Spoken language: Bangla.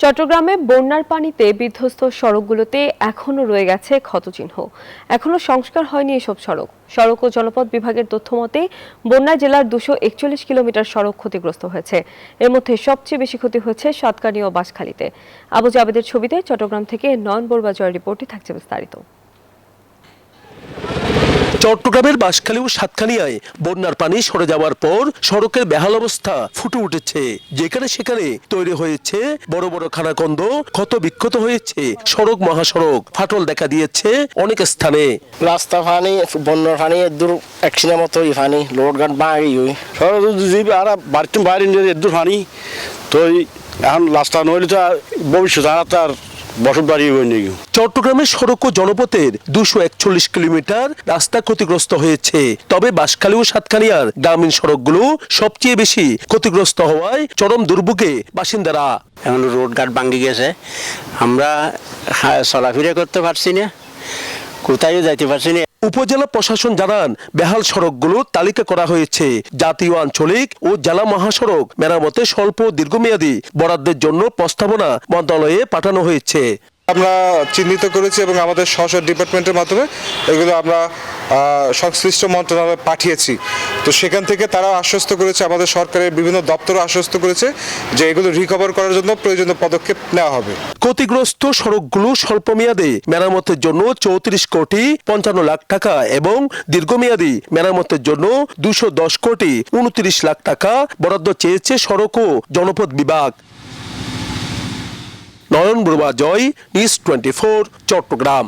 চট্টগ্রামে বন্যার পানিতে বিধ্বস্ত সড়কগুলোতে এখনো রয়ে গেছে ক্ষতচিহ্ন। এখনো সংস্কার হয়নি এসব সড়ক ও জনপথ বিভাগের তথ্য মতে বন্যায় জেলার 241 কিলোমিটার সড়ক ক্ষতিগ্রস্ত হয়েছে। এর মধ্যে সবচেয়ে বেশি ক্ষতি হয়েছে সাতকানিয়া ও বাঁশখালীতে। আবু জাবেদের ছবিতে চট্টগ্রাম থেকে নয়ন বড়ুয়া জয়ের রিপোর্টে থাকছে বিস্তারিত। চট্টগ্রামের বাঁশখালী ও সাতকানিয়ায় বন্যার পানি সরে যাওয়ার পর সড়কের বেহাল অবস্থা ফুটে উঠেছে। যেখানে সেখানে তৈরি হয়েছে বড় বড় খানাখন্দ, ক্ষত বিক্ষত হয়েছে সড়ক মহাসড়ক, ফাটল দেখা দিয়েছে অনেক স্থানে। রাস্তা পানি, বন্যার পানি দূর একশিনের মতো পানি, লোড গান বাঙি হই সড়ক জীব আর বাড়িতে বাইরে নিয়ে দূর পানি তো এখন রাস্তা নইলে তো ভবিষ্যৎ আর তার বসত বাড়ি হয়নি। চট্টগ্রামের সড়ক ও জনপথের 241 কিলোমিটার রাস্তা ক্ষতিগ্রস্ত হয়েছে। তবে বাঁশখালী ও সাতকানিয়ার গ্রামীণ সড়কগুলো সবচেয়ে বেশি ক্ষতিগ্রস্ত হওয়ায় চরম দুর্ভোগে বাসিন্দারা। এখন রোড ঘাট ভাঙে গেছে, আমরা চলাফেরা করতে পারছি না, কোথায়ও যাইতে পারছি না। উপজেলা প্রশাসন জানান বেহাল সড়কগুলো তালিকা করা হয়েছে। জাতীয়, আঞ্চলিক ও জেলা মহাসড়ক মেরামতে স্বল্প দীর্ঘমেয়াদী বরাদ্দের জন্য প্রস্তাবনা মন্ত্রণালয়ে পাঠানো হয়েছে। আমরা চিহ্নিত করেছি এবং আমাদের স্ব ডিপার্টমেন্টের মাধ্যমে এগুলো আমরা সংশ্লিষ্ট মন্ত্রণালয়ে পাঠিয়েছি। তো সেখান থেকে তারা আশ্বস্ত করেছে, আমাদের সরকারের বিভিন্ন দপ্তরও আশ্বস্ত করেছে যে এগুলো রিকভার করার জন্য প্রয়োজনীয় পদক্ষেপ নেওয়া হবে। ক্ষতিগ্রস্ত সড়কগুলো স্বল্প মেয়াদে মেরামতের জন্য 34 কোটি 55 লাখ টাকা এবং দীর্ঘমেয়াদী মেরামতের জন্য 210 কোটি 29 লাখ টাকা বরাদ্দ চেয়েছে সড়ক ও জনপথ বিভাগ। নয়ন বড়ুয়া জয়, নিউজ 24, চট্টগ্রাম।